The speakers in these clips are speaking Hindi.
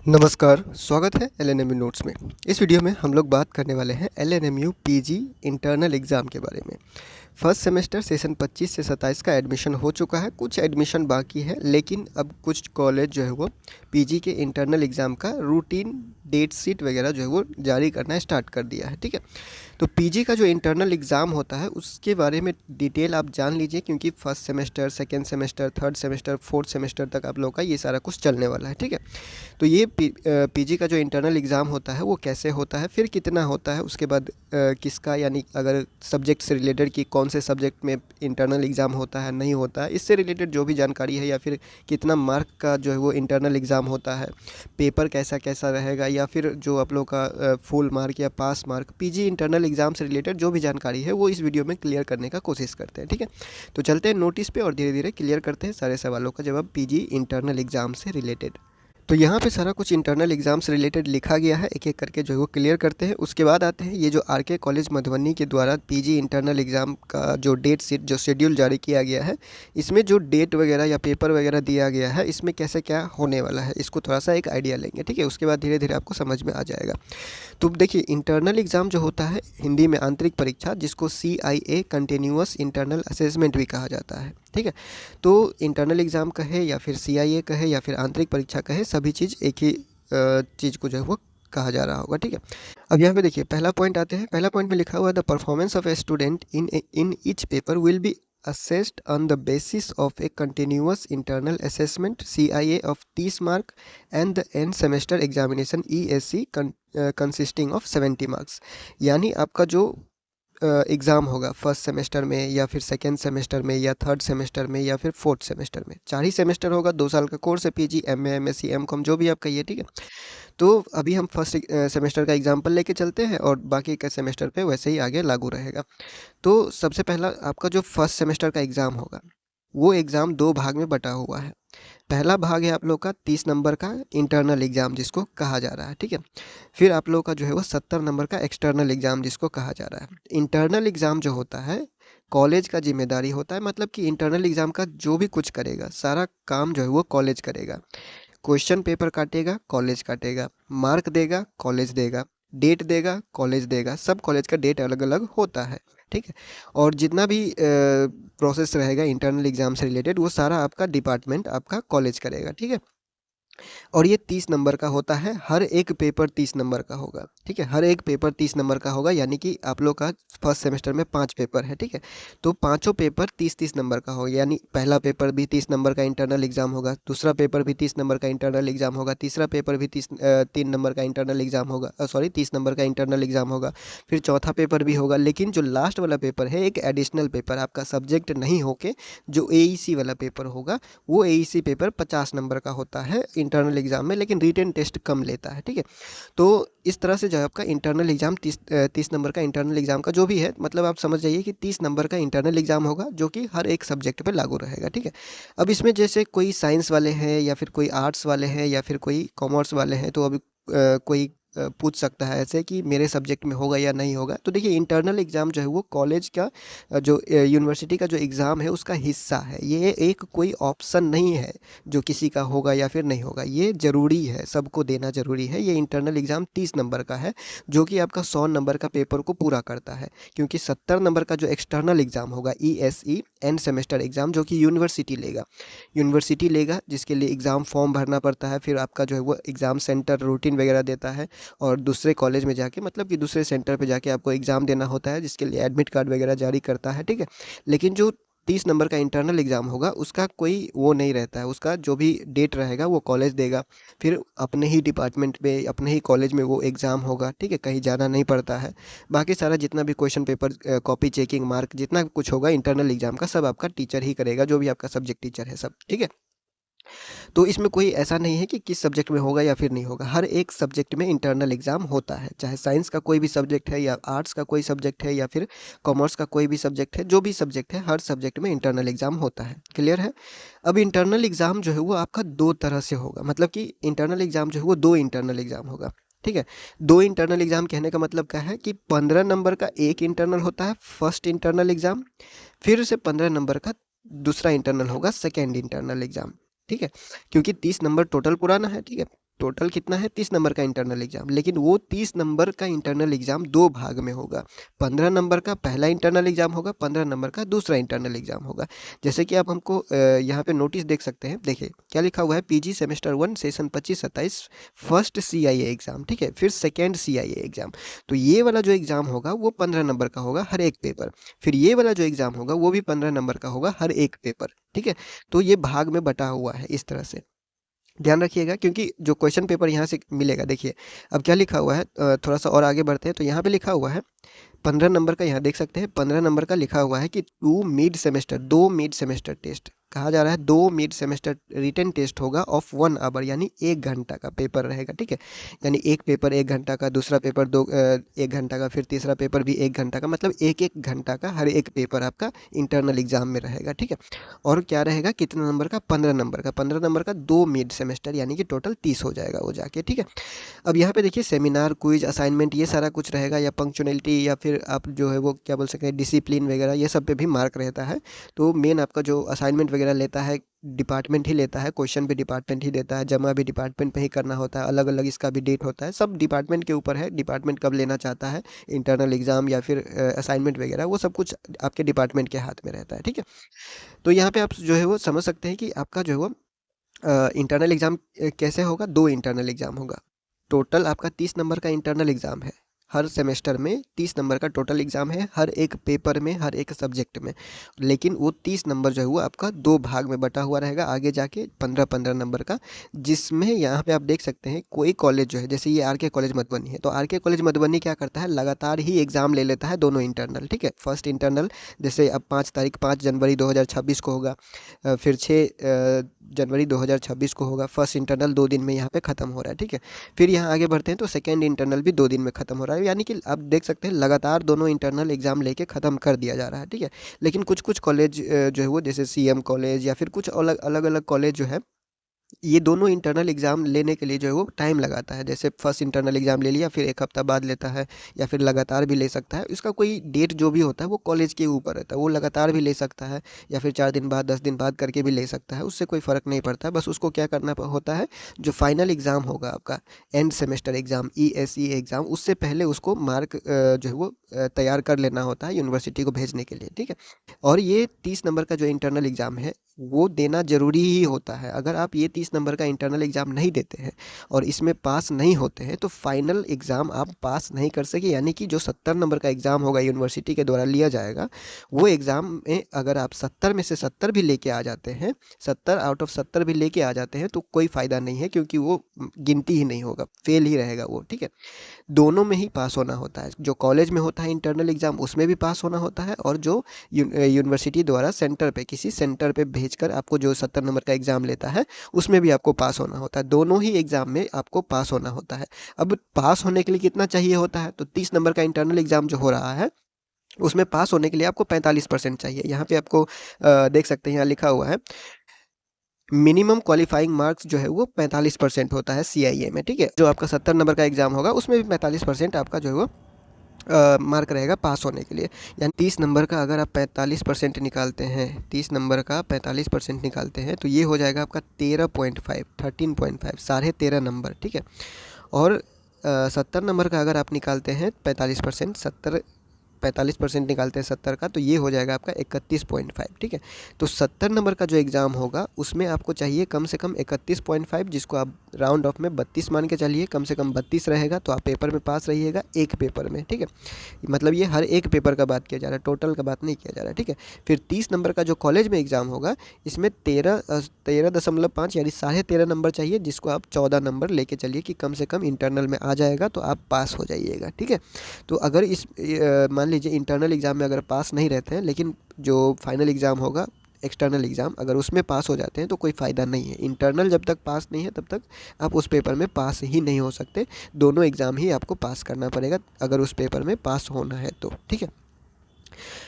नमस्कार, स्वागत है एलएनएमयू नोट्स में। इस वीडियो में हम लोग बात करने वाले हैं एलएनएमयू पीजी इंटरनल एग्ज़ाम के बारे में। फर्स्ट सेमेस्टर सेशन 25 से 27 का एडमिशन हो चुका है, कुछ एडमिशन बाकी है, लेकिन अब कुछ कॉलेज जो है वो पीजी के इंटरनल एग्ज़ाम का रूटीन डेट शीट वगैरह जो है वो जारी करना स्टार्ट कर दिया है। ठीक है, तो पीजी का जो इंटरनल एग्ज़ाम होता है उसके बारे में डिटेल आप जान लीजिए, क्योंकि first semester, second semester, third semester, fourth semester तक आप लोग का ये सारा कुछ चलने वाला है। ठीक है, तो ये पीजी का जो इंटरनल एग्ज़ाम होता है वो कैसे होता है, फिर कितना होता है, उसके बाद किसका, यानी अगर सब्जेक्ट से रिलेटेड कि कौन से सब्जेक्ट में इंटरनल एग्ज़ाम होता है नहीं होता है, इससे रिलेटेड जो भी जानकारी है, या फिर कितना मार्क का जो है वो इंटरनल एग्ज़ाम होता है, पेपर कैसा कैसा रहेगा, या फिर जो आप लोग का फुल मार्क या पास मार्क, पीजी इंटरनल एग्ज़ाम से रिलेटेड जो भी जानकारी है वो इस वीडियो में क्लियर करने का कोशिश करते हैं। ठीक है, तो चलते हैं नोटिस पे और धीरे धीरे क्लियर करते हैं सारे सवालों का जवाब पीजी इंटरनल एग्ज़ाम से रिलेटेड। तो यहाँ पे सारा कुछ इंटरनल एग्ज़ाम से रिलेटेड लिखा गया है, एक एक करके जो है वो क्लियर करते हैं। उसके बाद आते हैं ये जो आरके कॉलेज मधुबनी के द्वारा पीजी इंटरनल एग्ज़ाम का जो डेट शीट, जो शेड्यूल जारी किया गया है, इसमें जो डेट वगैरह या पेपर वगैरह दिया गया है, इसमें कैसे क्या होने वाला है, इसको थोड़ा सा एक आइडिया लेंगे। ठीक है, उसके बाद धीरे धीरे आपको समझ में आ जाएगा। तो देखिए, इंटरनल एग्ज़ाम जो होता है, हिंदी में आंतरिक परीक्षा, जिसको CIA कंटिन्यूअस इंटरनल असेसमेंट भी कहा जाता है। ठीक है, तो इंटरनल एग्ज़ाम कहे या फिर CIA कहे या फिर आंतरिक परीक्षा कहे, सभी चीज़ एक ही चीज़ को जो है वो कहा जा रहा होगा। ठीक है, अब यहाँ पे देखिए पहला पॉइंट आते हैं। पहला पॉइंट में लिखा हुआ है, the performance of a student in each paper will be assessed on the basis of a continuous internal assessment CIA of 30 mark and the end semester examination ESC consisting of 70 marks। यानी आपका जो एग्ज़ाम होगा फर्स्ट सेमेस्टर में या फिर सेकेंड सेमेस्टर में या थर्ड सेमेस्टर में या फिर फोर्थ सेमेस्टर में, 4 ही सेमेस्टर होगा, 2 साल का कोर्स है पीजी, MA, MSc, MCOM जो भी आप कहिए। ठीक है, तो अभी हम फर्स्ट सेमेस्टर का एग्जाम्पल लेके चलते हैं और बाकी के सेमेस्टर पे वैसे ही आगे लागू रहेगा। तो सबसे पहला आपका जो फर्स्ट सेमेस्टर का एग्ज़ाम होगा, वो एग्ज़ाम 2 भाग में बटा हुआ है। पहला भाग है आप लोग का 30 नंबर का इंटरनल एग्ज़ाम जिसको कहा जा रहा है। ठीक है, फिर आप लोग का जो है वो 70 नंबर का एक्सटर्नल एग्ज़ाम जिसको कहा जा रहा है। इंटरनल एग्ज़ाम जो होता है कॉलेज का जिम्मेदारी होता है, मतलब कि इंटरनल एग्ज़ाम का जो भी कुछ करेगा, सारा काम जो है वो कॉलेज करेगा। क्वेश्चन पेपर काटेगा, कॉलेज काटेगा, मार्क देगा, कॉलेज देगा, डेट देगा, कॉलेज देगा। सब कॉलेज का डेट अलग अलग होता है। ठीक है, और जितना भी प्रोसेस रहेगा इंटरनल एग्ज़ाम से रिलेटेड, वो सारा आपका डिपार्टमेंट, आपका कॉलेज करेगा। ठीक है, और ये 30 नंबर का होता है, हर एक पेपर 30 नंबर का होगा। ठीक है, हर एक पेपर 30 नंबर का होगा, यानी कि आप लोग का फर्स्ट सेमेस्टर में 5 पेपर है। ठीक है, तो पाँचों पेपर 30-30 नंबर का होगा, यानी पहला पेपर भी 30 नंबर का इंटरनल एग्ज़ाम होगा, दूसरा पेपर भी 30 नंबर का इंटरनल एग्ज़ाम होगा, तीसरा पेपर भी 3 नंबर का इंटरनल एग्ज़ाम होगा, 30 नंबर का इंटरनल एग्ज़ाम होगा, फिर चौथा पेपर भी होगा। लेकिन जो लास्ट वाला पेपर है, एक एडिशनल पेपर आपका सब्जेक्ट नहीं होके जो AEC वाला पेपर होगा, वो AEC पेपर 50 नंबर का होता है इंटरनल एग्ज़ाम में, लेकिन रिटन टेस्ट कम लेता है। ठीक है, तो इस तरह से जो है आपका इंटरनल एग्ज़ाम 30 नंबर का इंटरनल एग्ज़ाम का जो भी है, मतलब आप समझ जाइए कि 30 नंबर का इंटरनल एग्ज़ाम होगा, जो कि हर एक सब्जेक्ट पे लागू रहेगा। ठीक है, अब इसमें जैसे कोई साइंस वाले हैं या फिर कोई आर्ट्स वाले हैं या फिर कोई कॉमर्स वाले हैं, तो अभी कोई पूछ सकता है ऐसे कि मेरे सब्जेक्ट में होगा या नहीं होगा। तो देखिए, इंटरनल एग्ज़ाम जो है वो कॉलेज का जो यूनिवर्सिटी का जो एग्ज़ाम है उसका हिस्सा है। ये एक कोई ऑप्शन नहीं है जो किसी का होगा या फिर नहीं होगा, ये ज़रूरी है, सबको देना ज़रूरी है। ये इंटरनल एग्ज़ाम 30 नंबर का है, जो कि आपका 100 नंबर का पेपर को पूरा करता है, क्योंकि 70 नंबर का जो एक्सटर्नल एग्ज़ाम होगा ESE एंड सेमेस्टर एग्ज़ाम, जो कि यूनिवर्सिटी लेगा, जिसके लिए एग्ज़ाम फॉर्म भरना पड़ता है, फिर आपका जो है वो एग्ज़ाम सेंटर रूटीन वगैरह देता है, और दूसरे कॉलेज में जाके, मतलब कि दूसरे सेंटर पे जाके आपको एग्ज़ाम देना होता है, जिसके लिए एडमिट कार्ड वगैरह जारी करता है। ठीक है, लेकिन जो 30 नंबर का इंटरनल एग्ज़ाम होगा उसका कोई वो नहीं रहता है, उसका जो भी डेट रहेगा वो कॉलेज देगा, फिर अपने ही डिपार्टमेंट में, अपने ही कॉलेज में वो एग्ज़ाम होगा। ठीक है, कहीं जाना नहीं पड़ता है। बाकी सारा जितना भी question paper, copy checking, mark, जितना कुछ होगा इंटरनल एग्ज़ाम का, सब आपका टीचर ही करेगा, जो भी आपका सब्जेक्ट टीचर है सब। ठीक है, तो इसमें कोई ऐसा नहीं है कि किस सब्जेक्ट में होगा या फिर नहीं होगा, हर एक सब्जेक्ट में इंटरनल एग्ज़ाम होता है, चाहे साइंस का कोई भी सब्जेक्ट है या आर्ट्स का कोई सब्जेक्ट है या फिर कॉमर्स का कोई भी सब्जेक्ट है, जो भी सब्जेक्ट है, हर सब्जेक्ट में इंटरनल एग्ज़ाम होता है। क्लियर है? अब इंटरनल एग्ज़ाम जो है वो आपका 2 तरह से होगा, मतलब कि इंटरनल एग्ज़ाम जो है वो 2 इंटरनल एग्ज़ाम होगा। ठीक है, 2 इंटरनल एग्ज़ाम कहने का मतलब क्या है कि 15 नंबर का एक इंटरनल होता है फर्स्ट इंटरनल एग्ज़ाम, फिर से 15 नंबर का दूसरा इंटरनल होगा सेकेंड इंटरनल एग्ज़ाम। ठीक है, क्योंकि 30 नंबर टोटल पुराना है। ठीक है, टोटल कितना है 30 नंबर का इंटरनल एग्जाम, लेकिन वो 30 नंबर का इंटरनल एग्जाम दो भाग में होगा। 15 नंबर का पहला इंटरनल एग्जाम होगा, 15 नंबर का दूसरा इंटरनल एग्जाम होगा। जैसे कि आप हमको यहाँ पे नोटिस देख सकते हैं, देखिए क्या लिखा हुआ है, PG semester 1 session 25-27 first CIA exam, ठीक है, फिर सेकेंड सीआईए एग्जाम। तो ये वाला जो एग्जाम होगा वो 15 नंबर का होगा हर एक पेपर, फिर ये वाला जो एग्जाम होगा वो भी 15 नंबर का होगा हर एक पेपर, ठीक है। तो ये भाग में बटा हुआ है इस तरह से, ध्यान रखिएगा, क्योंकि जो क्वेश्चन पेपर यहाँ से मिलेगा, देखिए अब क्या लिखा हुआ है, थोड़ा सा और आगे बढ़ते हैं तो यहाँ पे लिखा हुआ है 15 नंबर का, यहाँ देख सकते हैं 15 नंबर का लिखा हुआ है कि दो मिड सेमेस्टर टेस्ट कहा जा रहा है, दो मिड सेमेस्टर रिटन टेस्ट होगा ऑफ 1 आवर, यानी 1 घंटा का पेपर रहेगा, ठीक है। यानी एक पेपर 1 घंटा का, दूसरा पेपर 1 घंटा का, फिर तीसरा पेपर भी 1 घंटा का, मतलब 1-1 घंटा का हर एक पेपर आपका इंटरनल एग्जाम में रहेगा, ठीक है। और क्या रहेगा, कितने नंबर का, 15 नंबर का, 15 नंबर का दो मिड सेमेस्टर, यानी कि टोटल 30 हो जाएगा वो जाके, ठीक है। अब यहाँ पे देखिए सेमिनार, क्विज, असाइनमेंट ये सारा कुछ रहेगा, या पंक्चुअलिटी, या फिर आप जो है वो क्या बोल सकते हैं डिसिप्लिन वगैरह, ये सब पे भी मार्क रहता है। तो मेन आपका जो असाइनमेंट वगैरह लेता है डिपार्टमेंट ही लेता है, क्वेश्चन भी डिपार्टमेंट ही देता है, जमा भी डिपार्टमेंट पे ही करना होता है, अलग अलग इसका भी डेट होता है, सब डिपार्टमेंट के ऊपर है, डिपार्टमेंट कब लेना चाहता है इंटरनल एग्जाम या फिर असाइनमेंट वगैरह, वो सब कुछ आपके डिपार्टमेंट के हाथ में रहता है, ठीक है। तो यहाँ पे आप जो है वो समझ सकते हैं कि आपका जो है वो इंटरनल एग्ज़ाम कैसे होगा, दो इंटरनल एग्ज़ाम होगा। टोटल आपका 30 नंबर का इंटरनल एग्ज़ाम है, हर सेमेस्टर में 30 नंबर का टोटल एग्ज़ाम है, हर एक पेपर में, हर एक सब्जेक्ट में, लेकिन वो 30 नंबर जो है वो आपका दो भाग में बटा हुआ रहेगा आगे जाके 15-15 नंबर का, जिसमें यहाँ पे आप देख सकते हैं कोई कॉलेज जो है, जैसे ये आर के कॉलेज मधुबनी है, तो आर के कॉलेज मधुबनी क्या करता है, लगातार ही एग्ज़ाम ले लेता है दोनों इंटरनल, ठीक है। फर्स्ट इंटरनल जैसे अब 5 जनवरी 2026 को होगा, फिर 6 जनवरी 2026 को होगा, फर्स्ट इंटरनल 2 दिन में यहाँ पे ख़त्म हो रहा है, ठीक है। फिर यहाँ आगे बढ़ते हैं तो सेकेंड इंटरनल भी 2 दिन में ख़त्म हो रहा है, यानी कि आप देख सकते हैं लगातार दोनों इंटरनल एग्जाम लेके ख़त्म कर दिया जा रहा है, ठीक है। लेकिन कुछ कुछ कॉलेज जो है वो जैसे सीएम कॉलेज या फिर कुछ अलग अलग अलग कॉलेज जो है, ये दोनों इंटरनल एग्ज़ाम लेने के लिए जो है वो टाइम लगाता है, जैसे फर्स्ट इंटरनल एग्ज़ाम ले लिया फिर 1 हफ्ता बाद लेता है, या फिर लगातार भी ले सकता है, इसका कोई डेट जो भी होता है वो कॉलेज के ऊपर रहता है, वो लगातार भी ले सकता है या फिर 4 दिन बाद 10 दिन बाद करके भी ले सकता है, उससे कोई फ़र्क नहीं पड़ता। बस उसको क्या करना होता है, जो फाइनल एग्ज़ाम होगा आपका end semester exam ESE exam, उससे पहले उसको मार्क जो है वो तैयार कर लेना होता है यूनिवर्सिटी को भेजने के लिए, ठीक है। और ये 30 नंबर का जो इंटरनल एग्ज़ाम है वो देना ज़रूरी ही होता है। अगर आप ये 30 नंबर का इंटरनल एग्ज़ाम नहीं देते हैं और इसमें पास नहीं होते हैं तो फाइनल एग्ज़ाम आप पास नहीं कर सके, यानी कि जो 70 नंबर का एग्ज़ाम होगा यूनिवर्सिटी के द्वारा लिया जाएगा, वो एग्ज़ाम में अगर आप 70 में से 70 भी लेके आ जाते हैं, 70 आउट ऑफ 70 भी लेके आ जाते हैं, तो कोई फ़ायदा नहीं है, क्योंकि वो गिनती ही नहीं होगा, फेल ही रहेगा वो, ठीक है। दोनों में ही पास होना होता है, जो कॉलेज में होता है इंटरनल एग्ज़ाम उसमें भी पास होना होता है, और जो यूनिवर्सिटी द्वारा सेंटर पे, किसी सेंटर पे भेजकर आपको जो 70 नंबर का एग्ज़ाम लेता है उसमें भी आपको पास होना होता है, दोनों ही एग्ज़ाम में आपको पास होना होता है। अब पास होने के लिए कितना चाहिए होता है, तो 30 नंबर का इंटरनल एग्ज़ाम जो हो रहा है उसमें पास होने के लिए आपको 45% चाहिए। यहाँ पे आपको देख सकते हैं, यहाँ लिखा हुआ है मिनिमम क्वालिफाइंग मार्क्स जो है वो 45% होता है सीआईए में, ठीक है। जो आपका 70 नंबर का एग्ज़ाम होगा उसमें भी 45% आपका जो है वो मार्क रहेगा पास होने के लिए। यानी 30 नंबर का अगर आप 45% निकालते हैं, 30 नंबर का 45% निकालते हैं तो ये हो जाएगा आपका 13.5 13.5 नंबर, ठीक है। और 70 नंबर का अगर आप निकालते हैं 45%, 45% निकालते हैं 70 का, तो ये हो जाएगा आपका 31.5, ठीक है। तो 70 नंबर का जो एग्ज़ाम होगा उसमें आपको चाहिए कम से कम 31.5, जिसको आप राउंड ऑफ में 32 मान के चलिए, कम से कम 32 रहेगा तो आप पेपर में पास रहिएगा, एक पेपर में, ठीक है। मतलब ये हर एक पेपर का बात किया जा रहा है, टोटल का बात नहीं किया जा रहा है, ठीक है। फिर 30 नंबर का जो कॉलेज में एग्ज़ाम होगा इसमें 13.5 यानी 13.5 नंबर चाहिए, जिसको आप 14 नंबर लेके चलिए कि कम से कम इंटरनल में आ जाएगा तो आप पास हो जाइएगा, ठीक है। तो अगर इस मान लीजिए इंटरनल एग्ज़ाम में अगर पास नहीं रहते हैं, लेकिन जो फाइनल एग्ज़ाम होगा एक्सटर्नल एग्ज़ाम, अगर उसमें पास हो जाते हैं तो कोई फ़ायदा नहीं है। इंटरनल जब तक पास नहीं है तब तक आप उस पेपर में पास ही नहीं हो सकते, दोनों एग्ज़ाम ही आपको पास करना पड़ेगा अगर उस पेपर में पास होना है तो, ठीक है।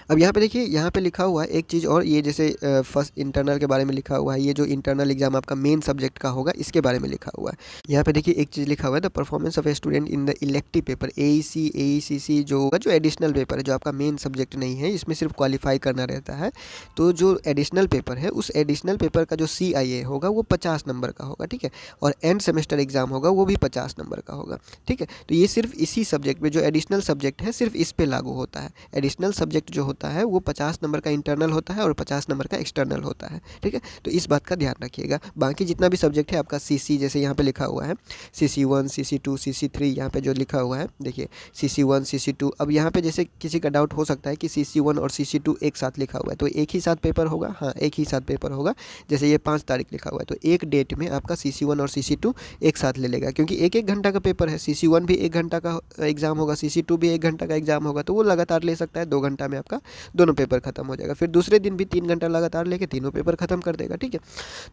अब यहाँ पे देखिए, यहाँ पे लिखा हुआ है एक चीज़ और, ये जैसे फर्स्ट इंटरनल के बारे में लिखा हुआ है, ये जो इंटरनल एग्जाम आपका मेन सब्जेक्ट का होगा इसके बारे में लिखा हुआ है। यहाँ पे देखिए एक चीज़ लिखा हुआ है, the performance of a student in the elective paper AEC AECC जो होगा, जो एडिशनल पेपर है, जो आपका मेन सब्जेक्ट नहीं है, इसमें सिर्फ क्वालिफाई करना रहता है। तो जो एडिशनल पेपर है, उस एडिशनल पेपर का जो CIA होगा वो 50 नंबर का होगा, ठीक है। और एंड सेमेस्टर एग्जाम होगा वो भी 50 नंबर का होगा, ठीक है। तो ये सिर्फ इसी सब्जेक्ट में, जो एडिशनल सब्जेक्ट है, सिर्फ इस पे लागू होता है। एडिशनल सब्जेक्ट जो होता है वो 50 नंबर का इंटरनल होता है और 50 नंबर का एक्सटर्नल होता है, ठीक है। तो इस बात का ध्यान रखिएगा। बाकी जितना भी सब्जेक्ट है आपका CC, जैसे यहाँ पे लिखा हुआ है CC1 CC2 CC3, यहाँ पे जो लिखा हुआ है देखिए CC1 CC2। अब यहाँ पे जैसे किसी का डाउट हो सकता है कि CC1 और CC2 एक साथ लिखा हुआ है, तो एक ही साथ पेपर होगा? हाँ, एक ही साथ पेपर होगा। जैसे ये 5 तारीख लिखा हुआ है, तो एक डेट में आपका CC1 और CC2 एक साथ ले लेगा, क्योंकि एक घंटा का पेपर है। CC1 भी 1 घंटा का एग्जाम होगा, CC2 भी 1 घंटा का एग्जाम होगा, तो वो लगातार ले सकता है। 2 घंटा में आपका दोनों पेपर खत्म हो जाएगा। फिर दूसरे दिन भी 3 घंटा लगातार लेके तीनों पेपर खत्म कर देगा, ठीक है।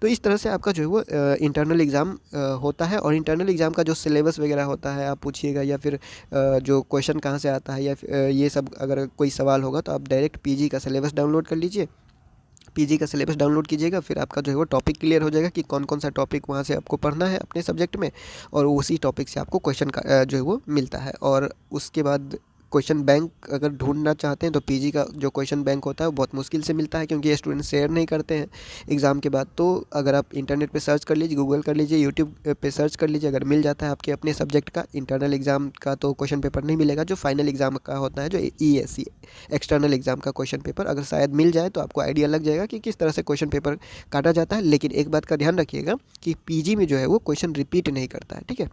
तो इस तरह से आपका जो है वो इंटरनल एग्ज़ाम होता है। और इंटरनल एग्ज़ाम का जो सिलेबस वगैरह होता है, आप पूछिएगा, या फिर जो क्वेश्चन कहाँ से आता है, या ये सब अगर कोई सवाल होगा तो आप डायरेक्ट PG का सिलेबस डाउनलोड कर लीजिए। PG का सिलेबस डाउनलोड कीजिएगा, फिर आपका जो है वो टॉपिक क्लियर हो जाएगा कि कौन कौन सा टॉपिक वहाँ से आपको पढ़ना है अपने सब्जेक्ट में, और उसी टॉपिक से आपको क्वेश्चन का जो है वो मिलता है। और उसके बाद क्वेश्चन बैंक अगर ढूंढना चाहते हैं तो PG का जो क्वेश्चन बैंक होता है वो बहुत मुश्किल से मिलता है, क्योंकि ये स्टूडेंट शेयर नहीं करते हैं एग्ज़ाम के बाद। तो अगर आप इंटरनेट पे सर्च कर लीजिए, गूगल कर लीजिए, यूट्यूब पे सर्च कर लीजिए, अगर मिल जाता है आपके अपने सब्जेक्ट का इंटरनल एग्ज़ाम का, तो क्वेश्चन पेपर नहीं मिलेगा। जो फाइनल एग्ज़ाम का होता है, जो ESE एक्सटर्नल एग्ज़ाम का क्वेश्चन पेपर, अगर शायद मिल जाए तो आपको आइडिया लग जाएगा कि किस तरह से क्वेश्चन पेपर काटा जाता है। लेकिन एक बात का ध्यान रखिएगा कि PG में जो है वो क्वेश्चन रिपीट नहीं करता है, ठीक है।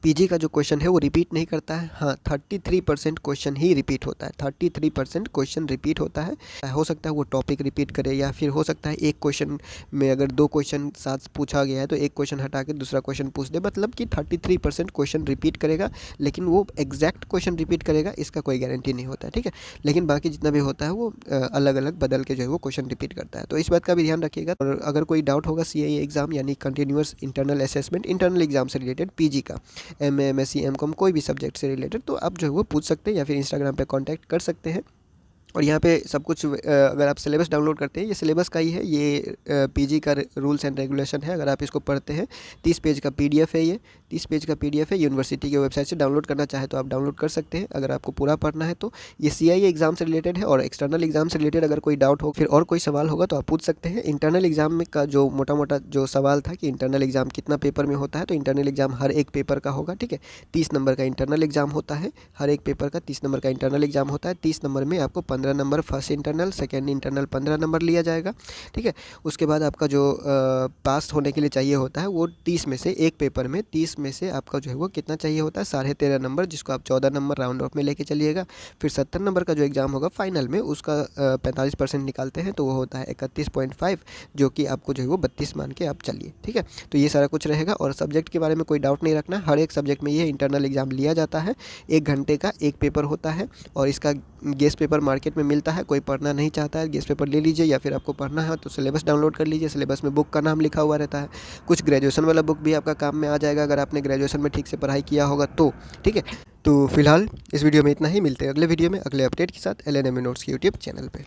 PG का जो क्वेश्चन है वो रिपीट नहीं करता है। हाँ, 33% क्वेश्चन ही रिपीट होता है। 33% क्वेश्चन रिपीट होता है। हो सकता है वो टॉपिक रिपीट करे, या फिर हो सकता है एक क्वेश्चन में अगर 2 क्वेश्चन साथ पूछा गया है तो एक क्वेश्चन हटा के दूसरा क्वेश्चन पूछ दे, मतलब कि 33% क्वेश्चन रिपीट करेगा। लेकिन वो एग्जैक्ट क्वेश्चन रिपीट करेगा इसका कोई गारंटी नहीं होता है, ठीक है। लेकिन बाकी जितना भी होता है वो अलग अलग बदल के जो है वो क्वेश्चन रिपीट करता है। तो इस बात का भी ध्यान रखिएगा। और अगर कोई डाउट होगा CIE एग्ज़ाम यानी continuous internal assessment, internal exam से रिलेटेड PG का, MA MSc MCOM कोई भी सब्जेक्ट से रिलेटेड, तो आप जो है वो पूछ सकते हैं, या फिर इंस्टाग्राम पे कांटेक्ट कर सकते हैं। और यहाँ पे सब कुछ अगर आप सिलेबस डाउनलोड करते हैं, ये सिलेबस का ही है, ये PG का रूल्स एंड रेगुलेशन है। अगर आप इसको पढ़ते हैं, 30 पेज का PDF है, ये 30 पेज का PDF है। यूनिवर्सिटी के वेबसाइट से डाउनलोड करना चाहे तो आप डाउनलोड कर सकते हैं, अगर आपको पूरा पढ़ना है तो। ये CIE एग्ज़ाम से रिलेटेड है। और एक्सटर्नल एग्जाम से रिलेटेड अगर कोई डाउट हो, फिर और कोई सवाल होगा तो आप पूछ सकते हैं। इंटरनल एग्जाम में का जो मोटा मोटा जो सवाल था कि इंटरनल एग्जाम कितना पेपर में होता है, तो इंटरनल एग्जाम हर एक पेपर का होगा, ठीक है। 30 नंबर का इंटरनल एग्जाम होता है, हर एक पेपर का 30 नंबर का इंटरनल एग्जाम होता है। 30 नंबर में आपको 15 number first internal, second internal 15 number लिया जाएगा, ठीक है। उसके बाद आपका जो पास होने के लिए चाहिए होता है वो 30 में से, एक पेपर में 30 में से आपका जो है वो कितना चाहिए होता है, 13.5 नंबर, जिसको आप 14 नंबर राउंड ऑफ में लेके चलिएगा। फिर 70 नंबर का जो एग्ज़ाम होगा फाइनल में, उसका 45% निकालते हैं तो वो होता है 31.5, जो कि आपको जो है वो 32 मान के आप चलिए, ठीक है। तो ये सारा कुछ रहेगा। और सब्जेक्ट के बारे में कोई डाउट नहीं रखना, हर एक सब्जेक्ट में ये इंटरनल एग्ज़ाम लिया जाता है। 1 घंटे का एक पेपर होता है, और इसका गेस्ट पेपर मार्केट में मिलता है। कोई पढ़ना नहीं चाहता है, गेस्ट पेपर ले लीजिए, या फिर आपको पढ़ना है तो सिलेबस डाउनलोड कर लीजिए। सिलेबस में बुक का नाम लिखा हुआ रहता है। कुछ ग्रेजुएशन वाला बुक भी आपका काम में आ जाएगा, अगर आपने ग्रेजुएशन में ठीक से पढ़ाई किया होगा तो, ठीक है। तो फिलहाल इस वीडियो में इतना ही, मिलते हैं अगले वीडियो में अगले अपडेट के साथ LNMU नोट्स के यूट्यूब चैनल पे।